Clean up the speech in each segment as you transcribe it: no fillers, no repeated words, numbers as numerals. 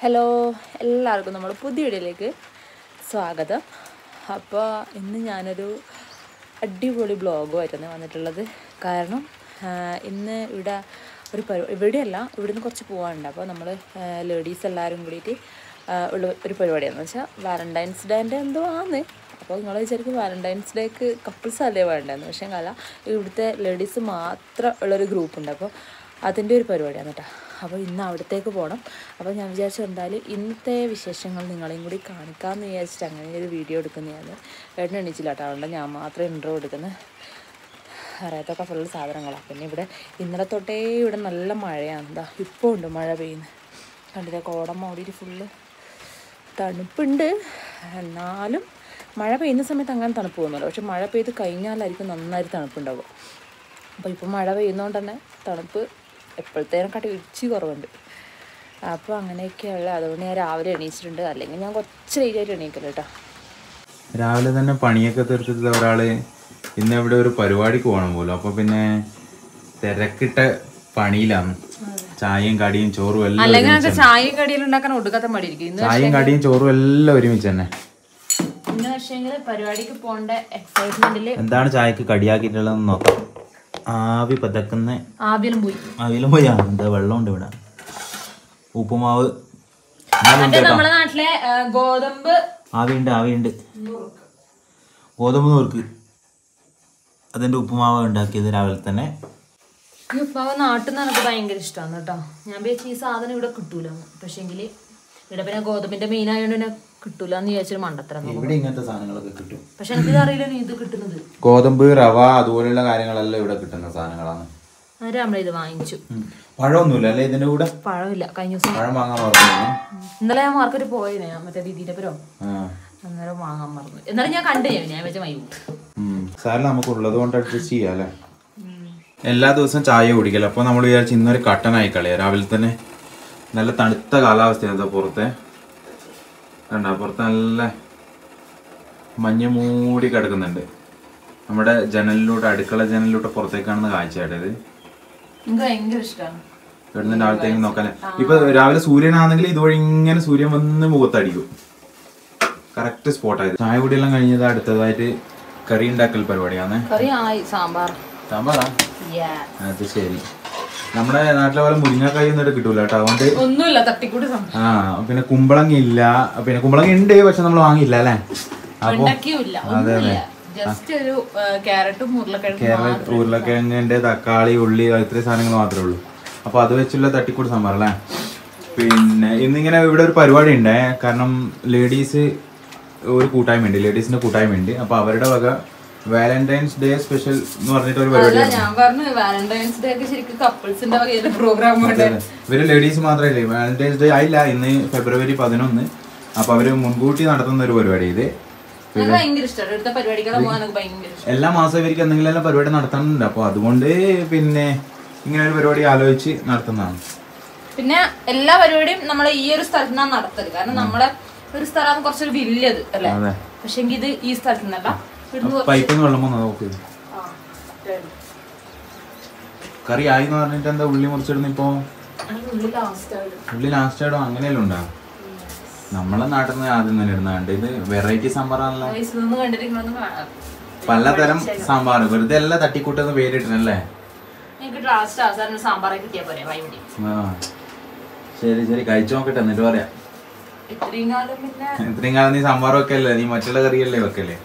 Hello, എല്ലാവർക്കും നമ്മുടെ പുതിയ വീഡിയോയിലേക്ക് സ്വാഗതം. അപ്പോൾ ഇന്ന് ഞാനൊരു അടിപൊളി ബ്ലോഗുമായിട്ടാണ് വന്നിട്ടുള്ളത്. കാരണം ഇന്ന് ഇവിടെയല്ല, ഇവിടുന്ന് കുറച്ച് പോകാനുണ്ട്. അപ്പോൾ നമ്മൾ ലേഡീസ് എല്ലാവരും കൂടിയിട്ട് ഉള്ള ഒരു പരിപാടിയാണെന്ന് വെച്ചാൽ വാലൻറ്റൈൻസ് ഡേൻ്റെ എന്തോ ആണ്. അപ്പോൾ നിങ്ങൾ വിചാരിക്കും വാലൻറ്റൈൻസ് ഡേക്ക് കപ്പിൾസ് അല്ലേ വേണ്ടതെന്ന്. പക്ഷേ അല്ല, ഇവിടുത്തെ ലേഡീസ് മാത്രം ഉള്ളൊരു ഗ്രൂപ്പുണ്ട്. അപ്പോൾ അതിൻ്റെ ഒരു പരിപാടിയാണ് കേട്ടോ. അപ്പോൾ ഇന്ന് അവിടത്തേക്ക് പോകണം. അപ്പോൾ ഞാൻ വിചാരിച്ചു എന്തായാലും ഇന്നത്തെ വിശേഷങ്ങൾ നിങ്ങളെയും കൂടി കാണിക്കാമെന്ന് വിചാരിച്ചിട്ട് അങ്ങനെ ഒരു വീഡിയോ എടുക്കുന്നതാണ്. ഏട്ടൻ എണീച്ചില്ല കേട്ടോ, അതുകൊണ്ട് ഞാൻ മാത്രം ഇൻട്രോ എടുക്കുന്നത്. അറിയാത്തൊക്കെ ഫുള്ള് സാധനങ്ങളാണ്. പിന്നെ ഇവിടെ ഇന്നലെ തൊട്ടേ ഇവിടെ നല്ല മഴയാണ്. എന്താ ഇപ്പോൾ ഉണ്ട് മഴ പെയ്യുന്നത്. കണ്ടില്ലേ, കോടം ഓടിയിട്ട് ഫുള്ള് തണുപ്പുണ്ട്. എന്നാലും മഴ പെയ്യുന്ന സമയത്ത് അങ്ങനെ തണുപ്പ് പോകുന്നില്ല. പക്ഷെ മഴ പെയ്ത് കഴിഞ്ഞാലായിരിക്കും നന്നായിട്ട് തണുപ്പുണ്ടാവുക. അപ്പോൾ ഇപ്പോൾ മഴ പെയ്യുന്നതുകൊണ്ട് തന്നെ തണുപ്പ് എപ്പോഴത്തേനെക്കാട്ടി ഇടിച്ച് കുറവുണ്ട്. അപ്പോൾ അങ്ങനെയൊക്കെയുള്ള, അതുകൊണ്ട് ഞാൻ രാവിലെ എണീച്ചിട്ടുണ്ട്. അല്ലെങ്കിൽ ഞാൻ കുറച്ച് ലേറ്റായിട്ട് എണീക്കല്ലോ കേട്ടോ. രാവിലെ തന്നെ പണിയൊക്കെ തീർത്തിട്ട് ഒരാൾ ഇന്ന് ഇവിടെ ഒരു പരിപാടിക്ക് പോകണം പോലും. അപ്പോൾ പിന്നെ തിരക്കിട്ട പണിയിലാണ്. ചായയും കടിയും ചോറും എല്ലാം ചായയും കടിയും ഉണ്ടാക്കാൻ ഒടുക്കാത്ത മടിയിരിക്കും. ചായയും കടിയും ചോറും എല്ലാം ഒരുമിച്ച് തന്നെ. പരിപാടിക്ക് പോകേണ്ട എക്സൈറ്റ്മെന്റിൽ എന്താണ് ചായക്ക് കടിയാക്കിയിട്ടുള്ളതെന്ന് നോക്കാം. ആവി പതക്കുന്ന ആവിയിലും പോയി. എന്താ വെള്ളമുണ്ട് ഇവിടെ. ഉപ്പുമാവ് നമ്മുടെ നാട്ടിലെ ഗോതമ്പ് ആവിയുണ്ട് ഗോതമ്പ് നുറുക്ക്, അതിന്റെ ഉപ്പുമാവ് ഉണ്ടാക്കിയത് രാവിലെ തന്നെ. ഈ ഉപ്പുമാവ് നാട്ടിൽ നിന്ന് എനിക്ക് ഭയങ്കര ഇഷ്ടമാണ് കേട്ടോ. ഞാൻ വിചാരിച്ചു ഈ സാധനം ഇവിടെ കിട്ടൂല, പക്ഷെങ്കിൽ ഇവിടെ പിന്നെ ഗോതമ്പിന്റെ മെയിൻ ആയതുകൊണ്ട് തന്നെ കിട്ടൂല എന്ന് വിചാരിച്ചൊരു മണ്ടത്തരം. ഇവിടെ ഇങ്ങനത്തെ സാധനങ്ങളൊക്കെ കിട്ടും. പക്ഷെ എനിക്ക് അറിയില്ല ഇത് കിട്ടുന്നത്. ഗോതമ്പ്, റവ അതുപോലെയുള്ള കാര്യങ്ങളെല്ലാം ഇവിടെ കിട്ടുന്ന സാധനങ്ങളാണ്. അന്നേരം നമ്മളിത് വാങ്ങിച്ചു. പഴമൊന്നുമില്ല അല്ലേ ഇതിന്റെ കൂടെ? പഴമില്ല. കഴിഞ്ഞ ദിവസം പഴം വാങ്ങാൻ മറന്നു. ഇന്നലെ ഞാൻ മാർക്കറ്റ് പോയതിനെ മറ്റേ ദീദിന്റെ പരോ, അന്നേരം വാങ്ങാൻ മറന്നു. എന്നാലും ഞാൻ കണ്ടു, ഞാൻ വെച്ച മൈവിട്ട് സാറിന് നമുക്ക് ഉള്ളത് കൊണ്ട് അഡ്ജസ്റ്റ് ചെയ്യാം അല്ലേ. എല്ലാ ദിവസവും ചായ കുടിക്കല. അപ്പൊ നമ്മൾ വിചാരിച്ചു ഇന്നൊരു കട്ടനായി കളിയാ. രാവിലെ തന്നെ നല്ല തണുത്ത കാലാവസ്ഥയാണ് പുറത്തെ. കണ്ട പുറത്ത് നല്ല മഞ്ഞ് മൂടി കിടക്കുന്നുണ്ട്. നമ്മുടെ ജനലിലൂടെ, അടുക്കള ജനലിലൂടെ പുറത്തേക്ക് കാണുന്ന കാഴ്ചയായിട്ടത്. ഭയങ്കര ഇഷ്ടമാണ്. ഇവിടുന്ന് രാവിലത്തേക്ക് നോക്കാൻ. ഇപ്പൊ രാവിലെ സൂര്യനാണെങ്കിൽ ഇതുവഴി ഇങ്ങനെ സൂര്യൻ വന്ന് മുഖത്തടിക്കും. കറക്റ്റ് സ്പോട്ടായത്. ചായ കുടിയെല്ലാം കഴിഞ്ഞത് അടുത്തതായിട്ട് കറി ഉണ്ടാക്കൽ പരിപാടിയാണ്. സാമ്പാറാ? അത് ശരി. നമ്മുടെ നാട്ടിലെ പോലെ മുരിങ്ങക്കായ ഒന്നും കിട്ടൂല കേട്ടോ. അതുകൊണ്ട് പിന്നെ കുമ്പളങ്ങ ഇല്ല. പിന്നെ കുമ്പളങ്ങ ഉണ്ട്, പക്ഷെ നമ്മൾ വാങ്ങിയില്ല അല്ലേ. അപ്പൊ അതെ അതെ, ക്യാരറ്റ്, ഉരുളക്കിഴങ്ങിന്റെ, തക്കാളി, ഉള്ളി, ഇത്രയും സാധനങ്ങൾ മാത്രമേ ഉള്ളൂ. അപ്പൊ അത് വെച്ചുള്ള തട്ടിക്കൂട്ട് സാമ്പാർ അല്ലേ. പിന്നെ ഇന്നിങ്ങനെ ഇവിടെ ഒരു പരിപാടി ഉണ്ടേ. കാരണം ലേഡീസ് ഒരു കൂട്ടായ്മയുണ്ട്, ലേഡീസിന്റെ കൂട്ടായ്മയുണ്ട്. അപ്പൊ അവരുടെ വക വാലന്റൈൻസ് ഡേ സ്പെഷ്യൽ എന്ന് പറഞ്ഞിട്ട് ഒരു പരിപാടി. ഇവര് ലേഡീസ് മാത്രമല്ലേ, വാലന്റൈൻസ് ഡേ ആയില്ല, ഇന്ന് ഫെബ്രുവരി 11. അപ്പൊ അവര് മുൻകൂട്ടി നടത്തുന്ന ഒരു പരിപാടി ഇത്. എല്ലാ മാസവും ഇവർക്ക് എന്തെങ്കിലും പരിപാടി നടത്താനുണ്ട്. അപ്പൊ അതുകൊണ്ട് പിന്നെ ഇങ്ങനെ ഒരു പരിപാടി ആലോചിച്ച് നടത്തുന്നതാണ്. പിന്നെ എല്ലാ പരിപാടിയും നമ്മളെ ഈ ഒരു സ്ഥലത്ത് നിന്നാണ് നടത്തത്. കാരണം നമ്മളെ ഒരു സ്ഥലം കുറച്ചൊരു വലിയത് അല്ലേ. പക്ഷെ ഇത് ഈ സ്ഥലത്ത് നിന്നല്ല. പൈപ്പിന്ന് വെള്ളം വന്നത് നോക്ക്. കറി ആയി എന്ന് പറഞ്ഞിട്ട് എന്താ ഉള്ളി മുറിച്ചിടുന്ന? ഇപ്പൊ ഉള്ളി ലാസ്റ്റ് ആയിടും. അങ്ങനെയല്ലോ ഉണ്ടാ. നമ്മളെ നാട്ടിൽ നിന്ന് ആദ്യം തന്നെ ഇടുന്നുണ്ട്. ഇത് വെറൈറ്റി സാമ്പാറാണല്ലോ. പലതരം സാമ്പാർ, വെറുതെ എല്ലാം തട്ടിക്കൂട്ടെന്ന് പേരിട്ടല്ലേ. ശരി ശരി, കഴിച്ചു നോക്കട്ടെ എന്നിട്ട് പറയാം. ഇത്രയും കാലം നീ സാമ്പാർ വെക്കല്ലേ, നീ മറ്റുള്ള കറിയല്ലേ വെക്കല്ലേ?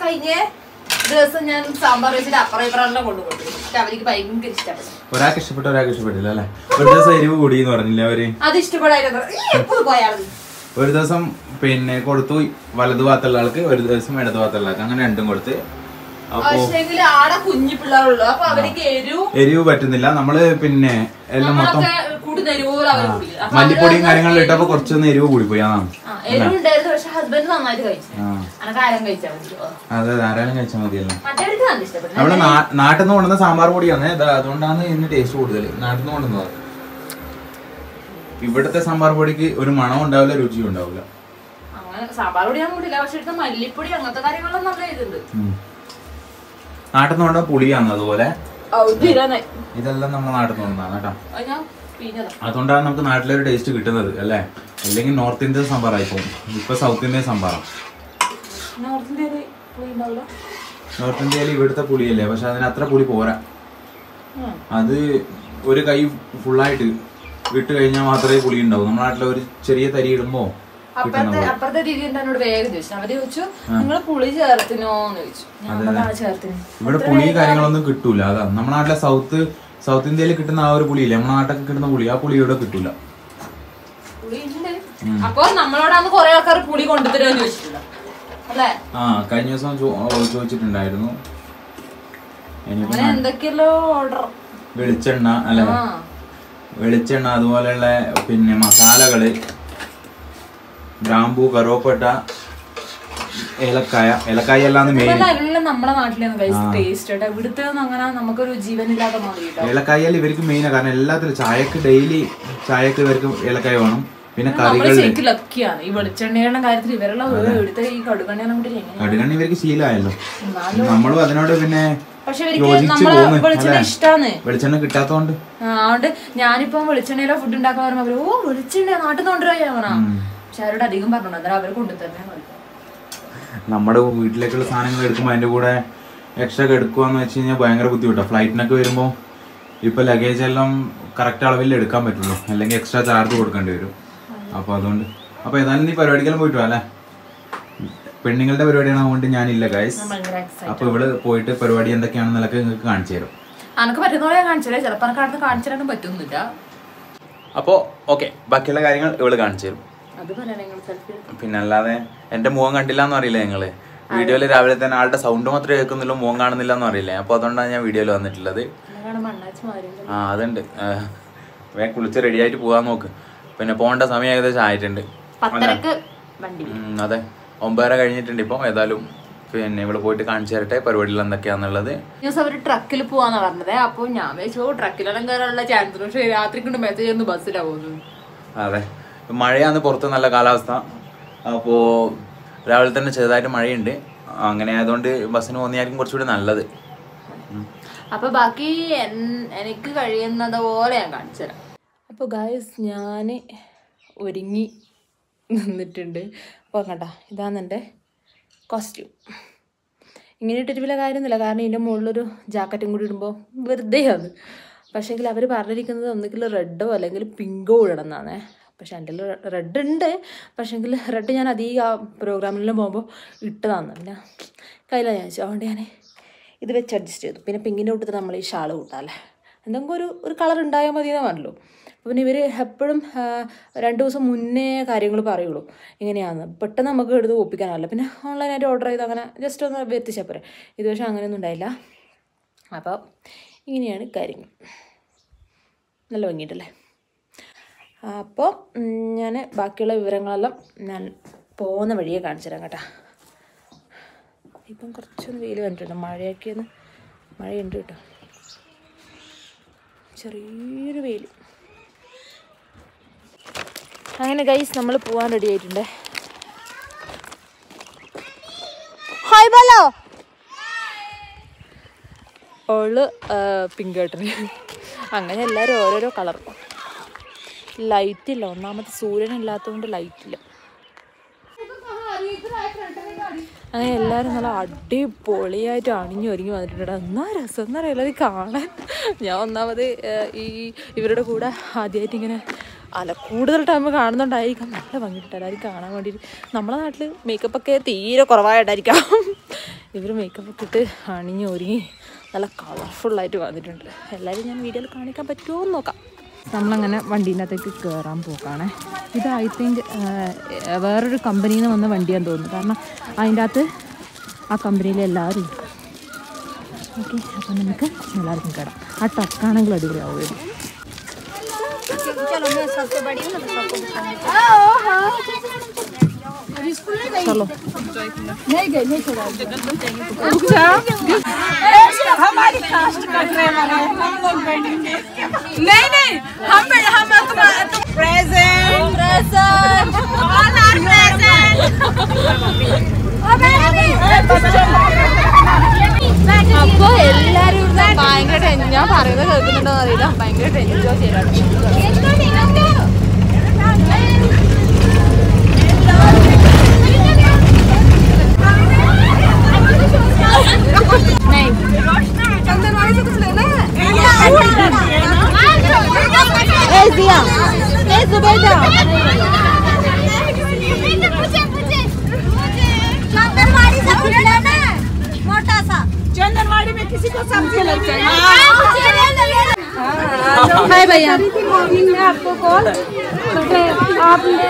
കഴിഞ്ഞ ദിവസം ഞാൻ സാമ്പാർ വെച്ചിട്ട് അപ്പുറം ഇപ്പുറം കൊണ്ടുപോയി. അവർക്ക് ഭയങ്കര ഇഷ്ടപ്പെട്ടു. ഒരാൾക്ക് ഇഷ്ടപ്പെട്ടു, ഒരാൾക്ക് ഇഷ്ടപ്പെട്ടില്ല അല്ലേ. ഒരു ദിവസം എരിവ് കൂടി എന്ന് പറഞ്ഞില്ല അവര്. അത് ഇഷ്ടപ്പെടായിരുന്നു. ഒരു ദിവസം പിന്നെ കൊടുത്തു വലതു ഭാഗത്തുള്ള ആൾക്ക്, ഒരു ദിവസം ഇടതു ഭാഗത്തുള്ള ആൾക്ക്, അങ്ങനെ രണ്ടും കൊടുത്ത്. എരിവ് പറ്റുന്നില്ല. നമ്മള് പിന്നെ എല്ലാം മൊത്തം മല്ലിപ്പൊടിയും കാര്യങ്ങളും ഇട്ടപ്പോ കുറച്ചൊന്ന് എരിവ് കൂടിപ്പോയി. അതെ, ധാരാളം കഴിച്ചാൽ മതിയല്ലോ. നമ്മള് നാട്ടിൽ നിന്ന് കൊണ്ടുവന്ന സാമ്പാർ പൊടിയാണ്, അതുകൊണ്ടാണ് ഇതിന് ടേസ്റ്റ് കൂടുതൽ. നാട്ടിൽ നിന്ന് കൊണ്ടുവന്നത്. ഇവിടുത്തെ സാമ്പാർ പൊടിക്ക് ഒരു മണം ഉണ്ടാവില്ല, രുചിയും ഉണ്ടാവില്ല. നാട്ടിൽ നിന്ന് കൊണ്ട പുളിയാണ്. അതുപോലെ ഇതെല്ലാം നമ്മുടെ നാട്ടിൽ നിന്ന് കൊണ്ടുവന്നാണ് കേട്ടോ. അതുകൊണ്ടാണ് നമുക്ക് നാട്ടിലൊരു ടേസ്റ്റ് കിട്ടുന്നത് അല്ലേ. അല്ലെങ്കിൽ നോർത്ത് ഇന്ത്യൻ സാമ്പാറായി പോകും. ഇപ്പൊ സൗത്ത് ഇന്ത്യൻ സാമ്പാറാണ്. നോർത്ത് ഇന്ത്യയിൽ ഇവിടുത്തെ പുളിയല്ലേ, പക്ഷെ അതിന് അത്ര പുളി പോരാ. അത് ഒരു കൈ ഫുള്ളായിട്ട് ഇട്ട് കഴിഞ്ഞാൽ മാത്രമേ പുളി ഉണ്ടാവും. നമ്മുടെ നാട്ടിലെ ഒരു ചെറിയ തരി ഇടുമ്പോ അപ്പുറത്തെ രീതി എന്നോട് വേഗം ചോദിച്ചു. അവര് ചോദിച്ചു നിങ്ങൾ പുളി ചേർത്തിനോന്ന് ചോദിച്ചു. ഇവിടെ പുളി കാര്യങ്ങളൊന്നും കിട്ടൂല. അതാ നമ്മുടെ നാട്ടിലെ സൗത്ത് ഇന്ത്യയിൽ കിട്ടുന്ന ആ ഒരു പുളിയില്ലേ, നമ്മുടെ നാട്ടിലൊക്കെ കിട്ടുന്ന പുളി, ആ പുളി ഇവിടെ കിട്ടൂല. അപ്പൊ നമ്മളോടാണ് കുറെ ആൾക്കാർ പുളി കൊണ്ടുതരുമെന്ന് ചോദിച്ചിട്ടുണ്ട് അല്ലേ? ആ കഴിഞ്ഞ ദിവസം ചോദിച്ചിട്ടുണ്ടായിരുന്നു. എന്തൊക്കെയല്ലോ ഓർഡർ. വെളിച്ചെണ്ണ അല്ലെ, വെളിച്ചെണ്ണ അതുപോലെയുള്ള പിന്നെ മസാലകള്, ഗ്രാമ്പൂ, കറുവപ്പട്ട, ഏലക്കായ അല്ലാന്ന് മെയിൻ. നമ്മുടെ നാട്ടിലെ ടേസ്റ്റ് ഇവിടുത്തെ അങ്ങനെ നമുക്കൊരു ജീവനില്ലാതെ മാറി. ഏലക്കായ ഇവർക്ക് മെയിനാ. കാരണം എല്ലാത്തിലും ചായക്ക് ഡെയിലി ചായക്ക് ഇവർക്ക് ഏലക്കായ വേണം. പിന്നെ കറികളിലൊക്കെയാണ് ഈ വെളിച്ചെണ്ണയുടെ കാര്യത്തിൽ ഇവരെല്ലാം ഇവിടുത്തെ ഈ കടുകണ്ണ ഇവർക്ക് ശീലമായല്ലോ. നമ്മളും അതിനോട് പിന്നെ വെളിച്ചെണ്ണ കിട്ടാത്തോണ്ട് അതുകൊണ്ട് ഞാനിപ്പം വെളിച്ചെണ്ണയിലോ ഫുഡ് ഉണ്ടാക്കാൻ പറയുമ്പോ അവര് വെളിച്ചെണ്ണ നാട്ടിൽ നിന്ന് കൊണ്ടുവരാ. പക്ഷെ അവരോട് അധികം പറഞ്ഞു അന്നേരം അവർ കൊണ്ടുതന്നെ. നമ്മുടെ വീട്ടിലേക്കുള്ള സാധനങ്ങൾ എടുക്കുമ്പോൾ അതിന്റെ കൂടെ എക്സ്ട്രാ എടുക്കുവാന്ന് വെച്ച് കഴിഞ്ഞാൽ ഭയങ്കര ബുദ്ധിമുട്ടാണ്. ഫ്ലൈറ്റിനൊക്കെ വരുമ്പോൾ ഇപ്പൊ ലഗേജ് എല്ലാം കറക്റ്റ് അളവിൽ എടുക്കാൻ പറ്റുള്ളൂ, അല്ലെങ്കിൽ എക്സ്ട്രാ ചാർജ് കൊടുക്കേണ്ടി വരും. അപ്പൊ അതുകൊണ്ട് അപ്പൊ ഏതായാലും നീ പരിപാടിക്കെല്ലാം പോയിട്ട് അല്ലേ? പെണ്ണുങ്ങളുടെ പരിപാടിയാണ്, അതുകൊണ്ട് ഞാനില്ല ഗൈസ്. അപ്പൊ ഇവിടെ പോയിട്ട് പരിപാടി എന്തൊക്കെയാണെന്നൊക്കെ നിങ്ങൾക്ക് കാണിച്ചു തരും. അനക്ക് പറ്റുന്ന കാണിച്ചാലേ ചിലപ്പോൾ കാണിച്ചു തരാൻ പറ്റുന്നില്ല. അപ്പോ ഓക്കെ, ബാക്കിയുള്ള കാര്യങ്ങൾ ഇവള് കാണിച്ചു തരും. പിന്നെ അല്ലാതെ എന്റെ മുഖം കണ്ടില്ല എന്ന് അറിയില്ല നിങ്ങള്. വീഡിയോയില് രാവിലെ തന്നെ ആളുടെ സൗണ്ട് മാത്രമേ കേൾക്കുന്നില്ല, മുഖം കാണുന്നില്ല എന്ന് അറിയില്ലേ. അപ്പൊ അതുകൊണ്ടാണ് ഞാൻ വീഡിയോയിൽ വന്നിട്ടുള്ളത്. ആ അതുണ്ട്. വേഗം കുളിച്ച് റെഡി ആയിട്ട് പോകാൻ നോക്ക്. പിന്നെ പോകേണ്ട സമയം ഏകദേശം ആയിട്ടുണ്ട്. അതെ, 9:30 കഴിഞ്ഞിട്ടുണ്ട് ഇപ്പൊ. ഏതായാലും പിന്നെ ഇവിടെ പോയിട്ട് കാണിച്ചു തരട്ടെ പരിപാടികൾ എന്തൊക്കെയാന്നുള്ളത്. അവര് ട്രക്കിൽ പോവാന്നാ പറഞ്ഞത്. അപ്പൊ ഞാൻ വെച്ചോ ട്രക്കിലെല്ലാം കയറാനുള്ള ചാൻസ്, പക്ഷെ രാത്രി കൊണ്ട് മെസ്സേജ് ഒന്ന് ബസ്സിലാ പോകുന്നത്. അതെ, മഴയാണ് പുറത്ത്, നല്ല കാലാവസ്ഥ. അപ്പോൾ രാവിലെ തന്നെ ചെറുതായിട്ട് മഴയുണ്ട്. അങ്ങനെ ആയതുകൊണ്ട് ബസ്സിന് പോകുന്നതായിരിക്കും കുറച്ചുകൂടി നല്ലത്. അപ്പോൾ ബാക്കി എനിക്ക് കഴിയുന്നത് പോലെ ഞാൻ കാണിച്ചു തരാം. അപ്പോൾ ഗായ്സ് ഞാൻ ഒരുങ്ങി നിന്നിട്ടുണ്ട്. അപ്പോൾ കേട്ടോ, ഇതാണ് എൻ്റെ കോസ്റ്റ്യൂം. ഇങ്ങനെ ഇട്ടിട്ട് വലിയ കാര്യമൊന്നുമില്ല, കാരണം ഇതിൻ്റെ മുകളിലൊരു ജാക്കറ്റും കൂടി ഇടുമ്പോൾ വെറുതെയാണ്. പക്ഷേങ്കിൽ അവർ പറഞ്ഞിരിക്കുന്നത് ഒന്നുകിൽ റെഡോ അല്ലെങ്കിൽ പിങ്കോ ഇടണം എന്നാണേ. പക്ഷെ എൻ്റെ റെഡ് ഉണ്ട്, പക്ഷേങ്കിൽ റെഡ് ഞാൻ അധികം ആ പ്രോഗ്രാമിലെല്ലാം പോകുമ്പോൾ ഇട്ടതാണ്. പിന്നെ കയ്യിലാണ് ഞാൻ വെച്ചു, അതുകൊണ്ട് ഞാൻ ഇത് വെച്ച് അഡ്ജസ്റ്റ് ചെയ്തു. പിന്നെ പിങ്കിൻ്റെ കൂട്ടത്തിൽ നമ്മൾ ഈ ഷാൾ കൂട്ടാമല്ലേ, എന്തെങ്കിലും ഒരു കളർ ഉണ്ടായാൽ മതി എന്ന് പറഞ്ഞല്ലോ. അപ്പോൾ പിന്നെ ഇവർ എപ്പോഴും 2 ദിവസം മുന്നേ കാര്യങ്ങൾ പറയുള്ളൂ ഇങ്ങനെയാണ്, പെട്ടെന്ന് നമുക്ക് എടുത്ത് ഒപ്പിക്കാനല്ല. പിന്നെ ഓൺലൈനായിട്ട് ഓർഡർ ചെയ്ത് അങ്ങനെ ജസ്റ്റ് ഒന്ന് എത്തിച്ചാൽ പോരെ. ഇത് പക്ഷേ അങ്ങനെയൊന്നും ഉണ്ടായില്ല. അപ്പോൾ ഇങ്ങനെയാണ് കാര്യങ്ങൾ. നല്ല ഭംഗിയിട്ടല്ലേ? അപ്പോൾ ഞാൻ ബാക്കിയുള്ള വിവരങ്ങളെല്ലാം ഞാൻ പോകുന്ന വഴിയെ കാണിച്ചു തരാം കേട്ടോ. ഇപ്പം കുറച്ചൊന്ന് വെയിൽ കണ്ടിട്ടുണ്ട്, മഴയുണ്ട് കേട്ടോ, ചെറിയൊരു വെയിൽ. അങ്ങനെ ഗൈസ് നമ്മൾ പോകാൻ റെഡി ആയിട്ടുണ്ട്. ഹായ് ബലോ. ഓള് പിങ്ക് കേട്ടന്. അങ്ങനെ എല്ലാവരും ഓരോരോ കളർ. ലൈറ്റില്ല, ഒന്നാമത്തെ സൂര്യനില്ലാത്തതുകൊണ്ട് ലൈറ്റില്ല. അങ്ങനെ എല്ലാവരും നല്ല അടിപൊളിയായിട്ട് അണിഞ്ഞൊരുങ്ങി വന്നിട്ടുണ്ട്. എന്നാ രസം എന്നറിയില്ല അത് കാണാൻ. ഞാൻ ഒന്നാമത് ഇവരുടെ കൂടെ ആദ്യമായിട്ട് ഇങ്ങനെ കൂടുതൽ ടൈം കാണുന്നുണ്ടായിരിക്കാം. നല്ല ഭംഗിയിട്ട് എല്ലാവരും കാണാൻ വേണ്ടിയിട്ട്. നമ്മുടെ നാട്ടിൽ മേക്കപ്പൊക്കെ തീരെ കുറവായിട്ടായിരിക്കാം. ഇവർ മേക്കപ്പൊക്കെ ഇട്ട് അണിഞ്ഞൊരുങ്ങി നല്ല കളർഫുള്ളായിട്ട് വന്നിട്ടുണ്ട്. എല്ലാവരും ഞാൻ വീഡിയോയിൽ കാണിക്കാൻ പറ്റുമോ എന്ന് നോക്കാം. നമ്മളങ്ങനെ വണ്ടീനകത്തേക്ക് കയറാൻ പോക്കാണേ. ഇത് ഐ തിങ്ക് വേറൊരു കമ്പനിയിൽ നിന്ന് വന്ന വണ്ടിയാന്ന് തോന്നുന്നു, കാരണം അതിൻ്റെ അകത്ത് ആ കമ്പനിയിൽ എല്ലാവരും. ഓക്കെ, അപ്പം നമുക്ക് എല്ലാവർക്കും കയറാം. ആ ട്രക്കാണെങ്കിൽ അടിപൊളിയാവുകയും. चलो नहीं गए नहीं छोड़ा हमारी कास्ट का ट्रेनर है, हम लोग बैठेंगे। नहीं हम प्रेजेंट ऑल आर प्रेजेंट। അപ്പോൾ എല്ലാവരും ഭയങ്കര ഞാൻ പറയുന്നത് കേൾക്കുന്നുണ്ടോ അറിയില്ല, ഭയങ്കര എൻജോയ് ചെയ്യലാണ്. चंदनवाड़ी में किसी को सब्जी लगता है। हाय भैया, मॉर्निंग में आपको कॉल आपने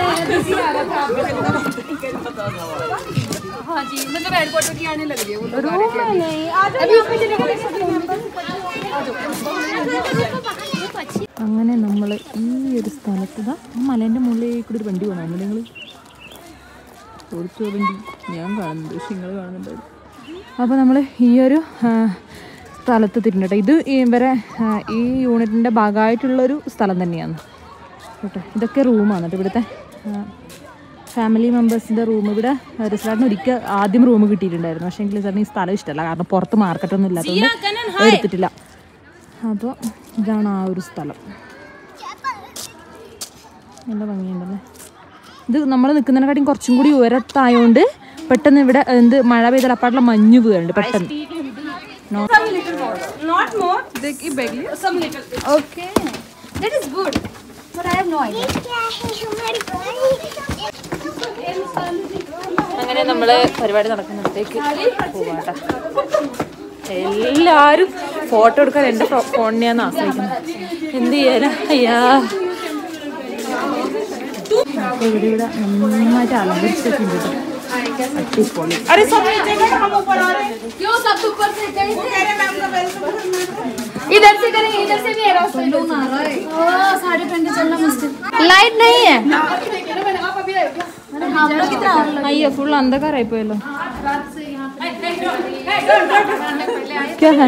हाँ जी, मतलब हेडक्वार्टर की आने लग गई वो रूम में नहीं अभी അങ്ങനെ നമ്മൾ ഈ ഒരു സ്ഥലത്ത് മലേൻ്റെ മുകളിൽ കൂടി ഒരു വണ്ടി പോകണം. നിങ്ങൾ ഓടിച്ചു വണ്ടി ഞാൻ കാണുന്നുണ്ട്, പക്ഷെ നിങ്ങൾ കാണുന്നുണ്ടായിരുന്നു. അപ്പോൾ നമ്മൾ ഈ ഒരു സ്ഥലത്ത് തിരിഞ്ഞിട്ട് ഇത് ഇവരെ ഈ യൂണിറ്റിൻ്റെ ഭാഗമായിട്ടുള്ളൊരു സ്ഥലം തന്നെയാണ് കേട്ടോ. ഇതൊക്കെ റൂമാണ് കേട്ടോ, ഇവിടുത്തെ ഫാമിലി മെമ്പേഴ്സിൻ്റെ റൂം. ഇവിടെ റിസോർട്ടിന് ഒരിക്കൽ ആദ്യം റൂം കിട്ടിയിട്ടുണ്ടായിരുന്നു, പക്ഷേ എങ്കിൽ സാറിന് ഈ സ്ഥലം ഇഷ്ടമല്ല, കാരണം പുറത്ത് മാർക്കറ്റൊന്നും ഇല്ലാത്തതുകൊണ്ട് എടുത്തിട്ടില്ല. അപ്പോൾ ഇതാണ് ആ ഒരു സ്ഥലം. നല്ല ഭംഗിയുണ്ടല്ലേ. ഇത് നമ്മൾ നിൽക്കുന്നതിനെക്കാട്ടിയും കുറച്ചും കൂടി ഉയരത്തായതുകൊണ്ട് പെട്ടെന്ന് ഇവിടെ മഴ പെയ്താൽ അപ്പാട്ടുള്ള മഞ്ഞ് വീഴുന്നുണ്ട് പെട്ടെന്ന്. അങ്ങനെ നമ്മള് പരിപാടി നടക്കുന്നിടത്തേക്ക് പോവാട്ടാ. എല്ലാരും ഫോട്ടോ എടുക്കാൻ എൻ്റെ ഫോണിനെയാണ് ആശ്രയിക്കുന്നത്. എന്ത് ചെയ്യാനാ അയ്യാ. ഇവിടെ നന്നായിട്ട് അലങ്കരിച്ചിട്ടുണ്ട്. अरे सब हम ऊपर आ रहे हैं क्यों सब ऊपर से इधर से करेंगे इधर से भी है रास्ता लोग आ रहा है ओ साड़ी पहन के चलना मुश्किल लाइट नहीं है आप अभी हम लोग कितना अయ్యో फुल अंधकार అయిపోయല്ലോ. क्या है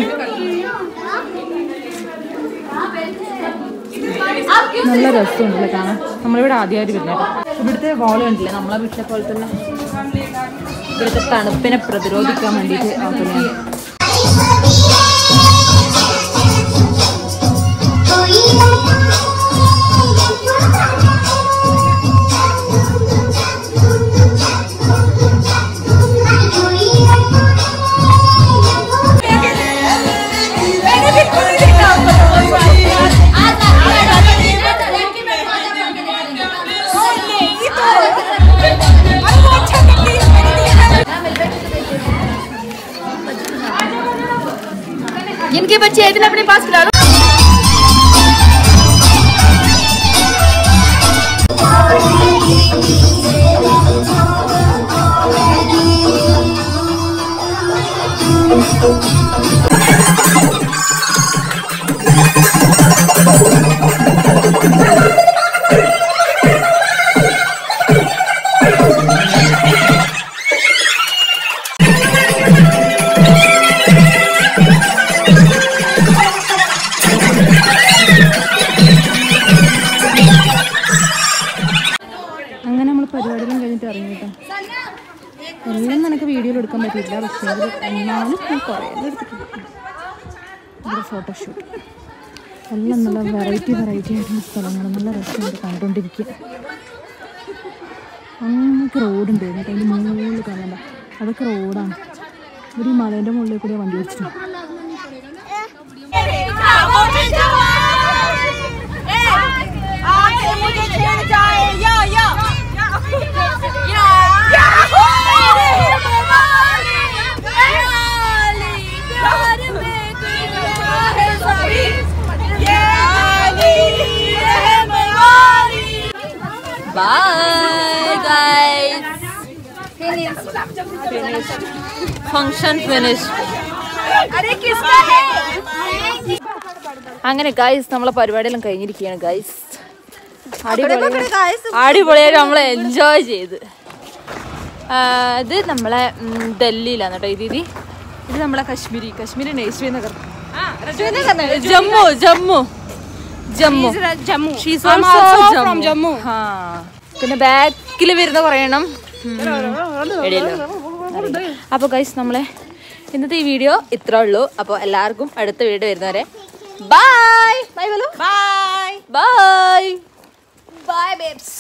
നല്ല രസമുണ്ടല്ലേ കാണാൻ. നമ്മളിവിടെ ആദ്യമായിട്ട് വരുന്നത്. ഇവിടുത്തെ വാള് കണ്ടില്ലേ, നമ്മളെ വീട്ടിലെ പോലെ തന്നെ ഇവിടുത്തെ തണുപ്പിനെ പ്രതിരോധിക്കാൻ വേണ്ടിയിട്ട് ആക്കുന്നതാണ്. जिनके बच्चे इतने अपने पास खिला लो. എല്ലാം നിനക്ക് വീഡിയോയിൽ എടുക്കാൻ പറ്റില്ല, പക്ഷേ എന്നാലും ഞാൻ കുറേ എടുത്തിട്ടുണ്ട്. ഇവിടെ ഫോട്ടോഷൂട്ട് എല്ലാം നല്ല വെറൈറ്റി ആയിട്ടുള്ള സ്ഥലങ്ങൾ, നല്ല രസമുണ്ട് കണ്ടുകൊണ്ടിരിക്കുക. അങ്ങനെയൊക്കെ റോഡുണ്ട് എന്നിട്ട് അതിൻ്റെ മുകളിൽ കാണണ്ട, അതൊക്കെ റോഡാണ്. ഇവിടെ ഈ മലേൻ്റെ മുകളിൽ കൂടി വണ്ടി വെച്ചിട്ടുണ്ട്. Bye guys. Finished. Function finished. अरे किसका है? അങ്ങനെ ഗൈസ് നമ്മളെ പരിപാടിയെല്ലാം കഴിഞ്ഞിരിക്കുകയാണ് ഗൈസ്. അടിപൊളിയായിട്ട് നമ്മൾ എൻജോയ് ചെയ്ത്. ഇത് നമ്മളെ ഡൽഹിയിലാണ് കേട്ടോ. ഇത് നമ്മളെ കാശ്മീരി നൈശ്വരി Nagar, Jammu Jammu Jammu she's also from Jammu. പിന്നെ ബാക്കിൽ വരുന്ന പറയണം. അപ്പോൾ ഗൈസ് നമ്മളെ ഇന്നത്തെ ഈ വീഡിയോ ഇത്രേ ഉള്ളൂ. അപ്പോൾ എല്ലാവർക്കും അടുത്ത വീഡിയോ വരുന്നവരെ ബൈ ബൈ ബോലോ ബൈ ബൈ ബൈ ബേബ്സ്.